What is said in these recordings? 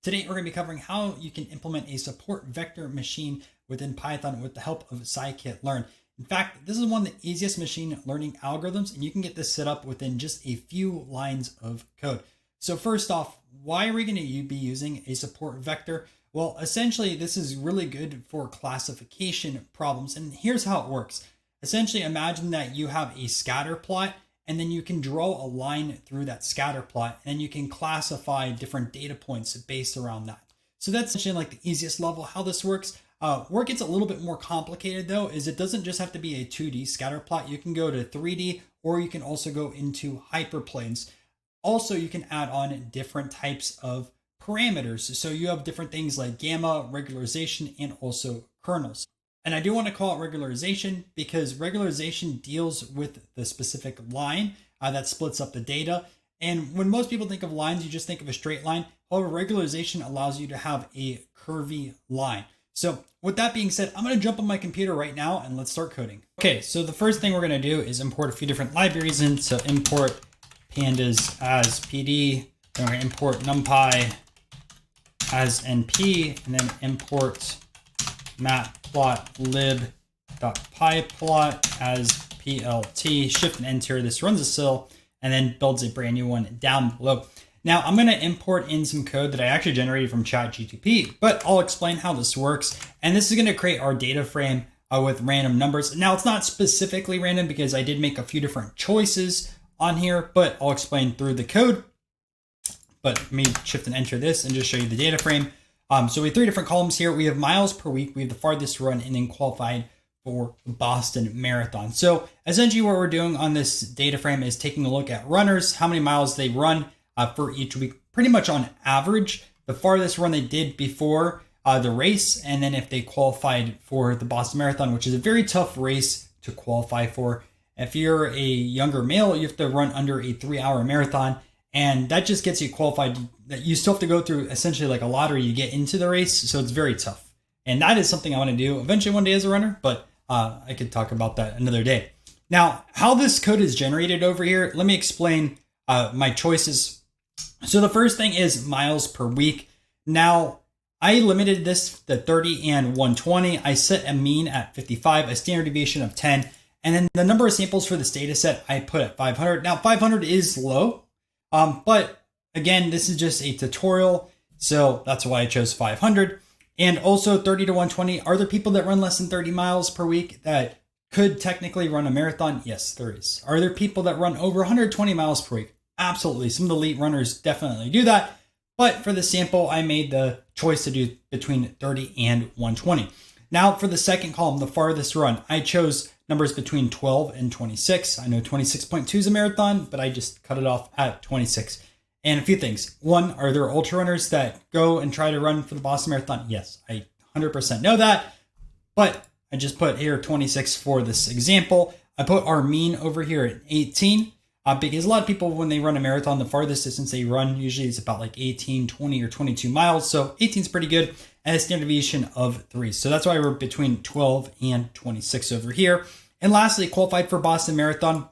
Today, we're going to be covering how you can implement a support vector machine within Python with the help of Scikit-Learn. In fact, this is one of the easiest machine learning algorithms, and you can get this set up within just a few lines of code. So first off, why are we going to be using a support vector? Well, essentially, this is really good for classification problems, and here's how it works. Essentially, imagine that you have a scatter plot, and then you can draw a line through that scatter plot, and you can classify different data points based around that. So that's essentially like the easiest level how this works. Where it gets a little bit more complicated though is it doesn't just have to be a 2D scatter plot. You can go to 3D, or you can also go into hyperplanes. Also, you can add on different types of parameters. So you have different things like gamma, regularization, and also kernels. And I do want to call it regularization because regularization deals with the specific line that splits up the data. And when most people think of lines, you just think of a straight line. However, regularization allows you to have a curvy line. So with that being said, I'm going to jump on my computer right now and let's start coding. Okay, so the first thing we're going to do is import a few different libraries in. So import pandas as PD, then we're going to import numpy as np, and then import matplotlib.pyplot as plt, shift and enter. This runs a CIL and then builds a brand new one down below. Now I'm going to import in some code that I actually generated from ChatGPT, but I'll explain how this works. And this is going to create our data frame with random numbers. Now it's not specifically random because I did make a few different choices on here, but I'll explain through the code. But let me shift and enter this and just show you the data frame. So we have three different columns here. We have miles per week, we have the farthest run, and then qualified for Boston Marathon. So essentially what we're doing on this data frame is taking a look at runners, how many miles they run for each week, pretty much on average, the farthest run they did before the race, and then if they qualified for the Boston Marathon, which is a very tough race to qualify for. If you're a younger male, you have to run under a 3-hour marathon, and that just gets you qualified. That you still have to go through essentially like a lottery to get into the race. So it's very tough. And that is something I want to do eventually one day as a runner, but I could talk about that another day. Now, how this code is generated over here, let me explain my choices. So the first thing is miles per week. Now, I limited this to 30 and 120. I set a mean at 55, a standard deviation of 10. And then the number of samples for this data set, I put at 500. Now, 500 is low. But again, this is just a tutorial, so that's why I chose 500. And also 30 to 120. Are there people that run less than 30 miles per week that could technically run a marathon? Yes, there is. Are there people that run over 120 miles per week? Absolutely. Some of the elite runners definitely do that. But for the sample, I made the choice to do between 30 and 120. Now for the second column, the farthest run, I chose numbers between 12 and 26. I know 26.2 is a marathon, but I just cut it off at 26. And a few things. One, are there ultra runners that go and try to run for the Boston Marathon? Yes, I 100% know that. But I just put here 26 for this example. I put our mean over here at 18 because a lot of people, when they run a marathon, the farthest distance they run usually is about like 18, 20, or 22 miles. So 18 is pretty good. And a standard deviation of 3. So that's why we're between 12 and 26 over here. And lastly, qualified for Boston Marathon.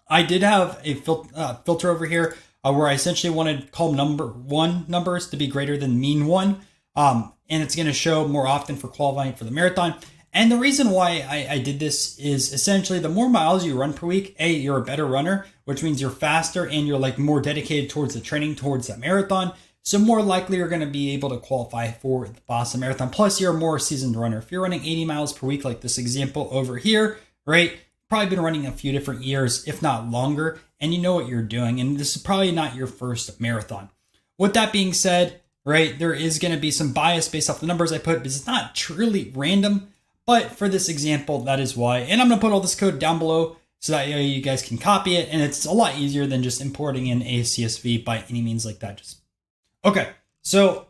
I did have a filter over here where I essentially wanted column number 1 numbers to be greater than mean 1. And it's going to show more often for qualifying for the marathon. And the reason why I did this is essentially the more miles you run per week, you're a better runner, which means you're faster and you're like more dedicated towards the training towards that marathon. So more likely you're going to be able to qualify for the Boston Marathon. Plus you're a more seasoned runner. If you're running 80 miles per week, like this example over here, right? Probably been running a few different years, if not longer, and you know what you're doing. And this is probably not your first marathon. With that being said, right, there is going to be some bias based off the numbers I put, because it's not truly random. But for this example, that is why. And I'm going to put all this code down below so that you guys can copy it. And it's a lot easier than just importing in a CSV by any means like that. Okay, so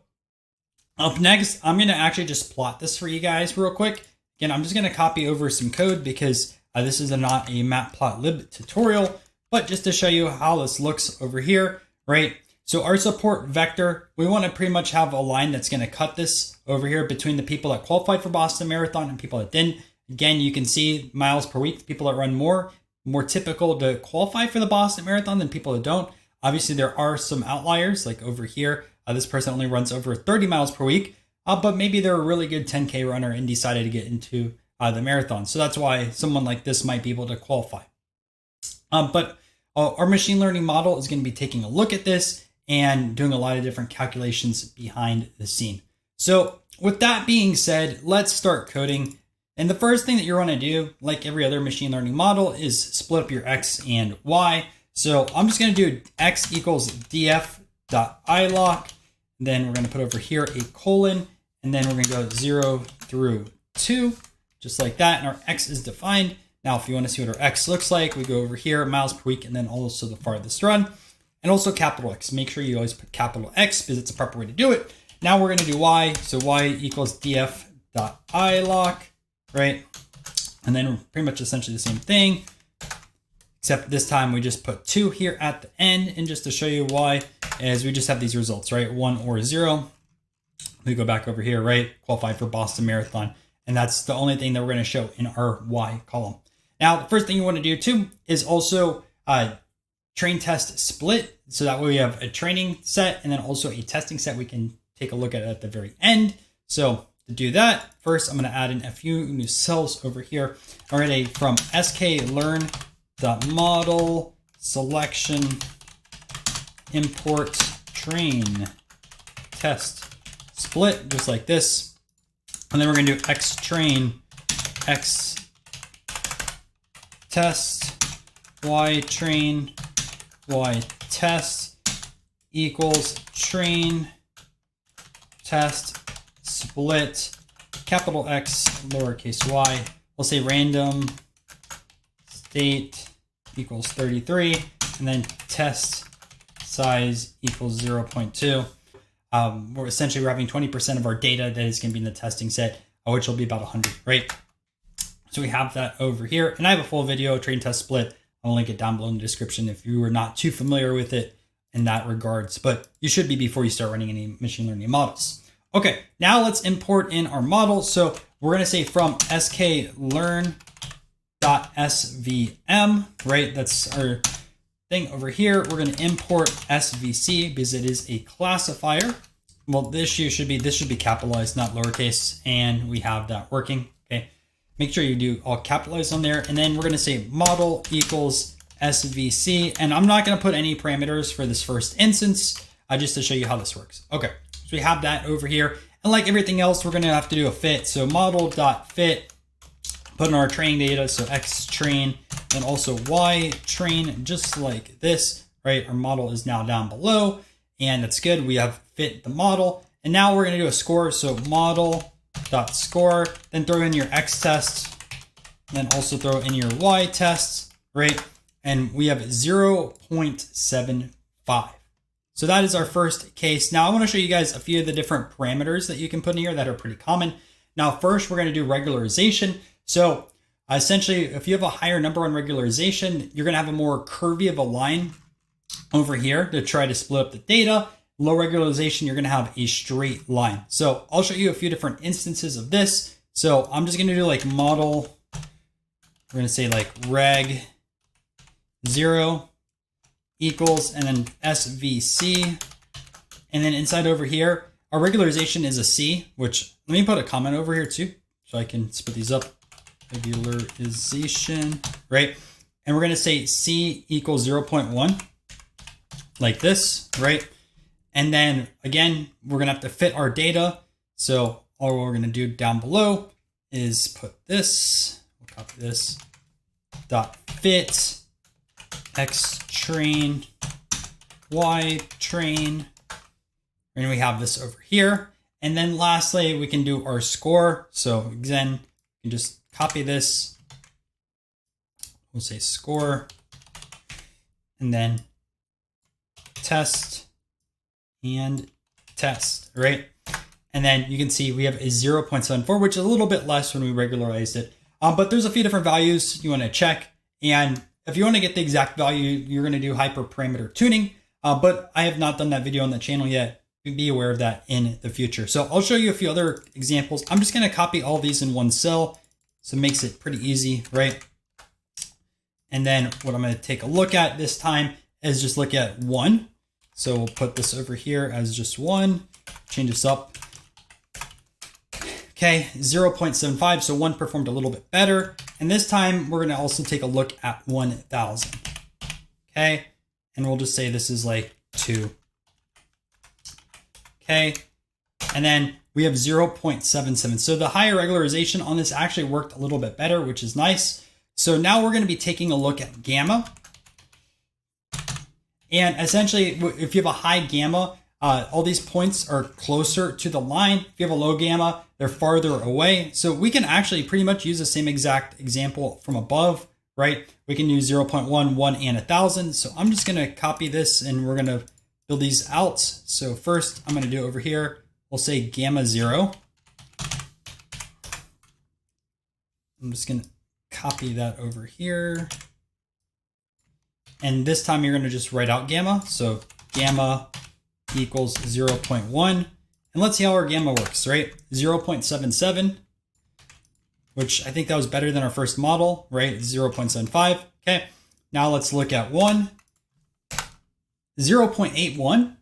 up next, I'm going to actually just plot this for you guys real quick. Again, I'm just going to copy over some code because this is not a matplotlib tutorial, but just to show you how this looks over here, right? So our support vector, we want to pretty much have a line that's going to cut this over here between the people that qualified for Boston Marathon and people that didn't. Again, you can see miles per week, people that run more typical to qualify for the Boston Marathon than people that don't. Obviously, there are some outliers like over here. This person only runs over 30 miles per week, but maybe they're a really good 10K runner and decided to get into the marathon. So that's why someone like this might be able to qualify. But our machine learning model is going to be taking a look at this and doing a lot of different calculations behind the scene. So with that being said, let's start coding. And the first thing that you're going to do, like every other machine learning model, is split up your X and Y. So I'm just going to do X equals df.iloc. Then we're going to put over here a colon, and then we're going to go 0 through 2, just like that. And our X is defined. Now, if you want to see what our X looks like, we go over here, miles per week, and then also the farthest run, and also capital X. Make sure you always put capital X because it's a proper way to do it. Now we're going to do Y. So Y equals df.iloc, right? And then pretty much essentially the same thing, except this time we just put 2 here at the end. And just to show you why, is we just have these results, right? 1 or 0. We go back over here, right? Qualified for Boston Marathon. And that's the only thing that we're going to show in our Y column. Now, the first thing you want to do too is also train test split. So that way we have a training set and then also a testing set we can take a look at the very end. So to do that, first I'm going to add in a few new cells over here. Already from Scikit-Learn.model selection import train test split, just like this. And then we're going to do X train, X test, Y train, Y test equals train test split capital X lowercase y. We'll say random state equals 33, and then test size equals 0.2. We're essentially having 20% of our data that is going to be in the testing set, which will be about 100, right? So we have that over here, and I have a full video, train test split. I'll link it down below in the description if you are not too familiar with it in that regards, but you should be before you start running any machine learning models. Okay, now let's import in our model. So we're going to say from sklearn.svm, right? That's our thing over here. We're going to import SVC because it is a classifier. Well, this should be capitalized, not lowercase, and we have that working. Okay, make sure you do all capitalized on there, and then we're going to say model equals SVC, and I'm not going to put any parameters for this first instance, just to show you how this works. Okay, so we have that over here, and like everything else, we're going to have to do a fit. So model.fit, put in our training data, so X train, and also Y train, just like this, right? Our model is now down below, and that's good. We have fit the model, and now we're going to do a score. So model.score, then throw in your X test, and then also throw in your Y tests, right? And we have 0.75. So that is our first case. Now I want to show you guys a few of the different parameters that you can put in here that are pretty common. Now, first we're going to do regularization. So essentially, if you have a higher number on regularization, you're going to have a more curvy of a line over here to try to split up the data. Low regularization, you're going to have a straight line. So I'll show you a few different instances of this. So I'm just going to do like model, we're going to say like reg 0 equals, and then SVC. And then inside over here, our regularization is a C, which let me put a comment over here too, so I can split these up. Regularization, right? And we're going to say C equals 0.1 like this, right? And then again, we're going to have to fit our data. So all we're going to do down below is put this, we'll copy this, dot fit X train, Y train, and we have this over here. And then lastly, we can do our score. So again, you can just copy this. We'll say score, and then test and test, right? And then you can see we have a 0.74, which is a little bit less when we regularized it. But there's a few different values you want to check. And if you want to get the exact value, you're going to do hyperparameter tuning. But I have not done that video on the channel yet. Be aware of that in the future. So I'll show you a few other examples. I'm just going to copy all these in one cell. So it makes it pretty easy, right? And then what I'm going to take a look at this time is just look at 1. So we'll put this over here as just 1, change this up. Okay, 0.75, so 1 performed a little bit better. And this time we're gonna also take a look at 1,000. Okay, and we'll just say this is like 2. Okay, and then we have 0.77. So the higher regularization on this actually worked a little bit better, which is nice. So now we're gonna be taking a look at gamma. And essentially, if you have a high gamma, all these points are closer to the line. If you have a low gamma, they're farther away. So we can actually pretty much use the same exact example from above, right? We can use 0.1, 1, and 1,000. So I'm just gonna copy this and we're gonna build these out. So first I'm gonna do over here, we'll say gamma 0. I'm just gonna copy that over here. And this time you're gonna just write out gamma. So gamma equals 0.1. And let's see how our gamma works, right? 0.77, which I think that was better than our first model, right? 0.75, okay. Now let's look at 1. 0.81,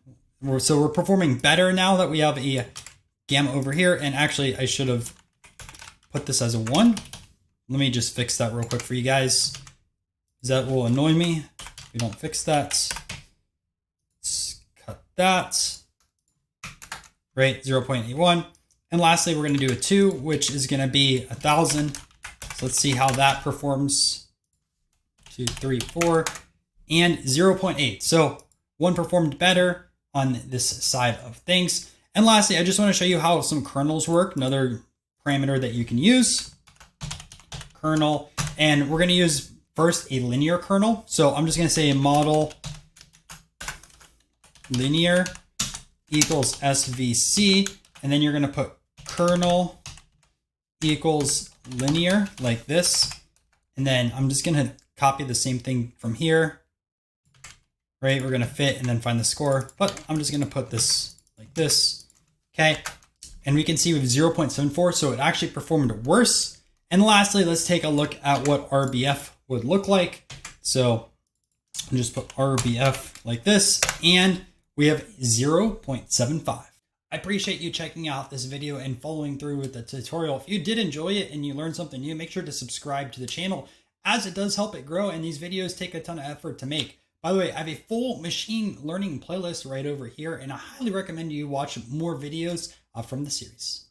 so we're performing better now that we have a gamma over here. And actually I should have put this as a 1. Let me just fix that real quick for you guys, because that will annoy me if we don't fix that. Let's cut that. Right, 0.81. And lastly, we're going to do a 2, which is going to be 1,000. So let's see how that performs. 2, 3, 4, and 0.8. So 1 performed better on this side of things. And lastly, I just want to show you how some kernels work. Another parameter that you can use, kernel. And we're going to use first a linear kernel. So I'm just going to say model linear equals SVC, and then you're going to put kernel equals linear like this. And then I'm just going to copy the same thing from here, right? We're going to fit and then find the score, but I'm just going to put this like this. Okay. And we can see with 0.74, so it actually performed worse. And lastly, let's take a look at what RBF would look like. So I'll just put RBF like this, and we have 0.75. I appreciate you checking out this video and following through with the tutorial. If you did enjoy it and you learned something new, make sure to subscribe to the channel, as it does help it grow, and these videos take a ton of effort to make. By the way, I have a full machine learning playlist right over here, and I highly recommend you watch more videos from the series.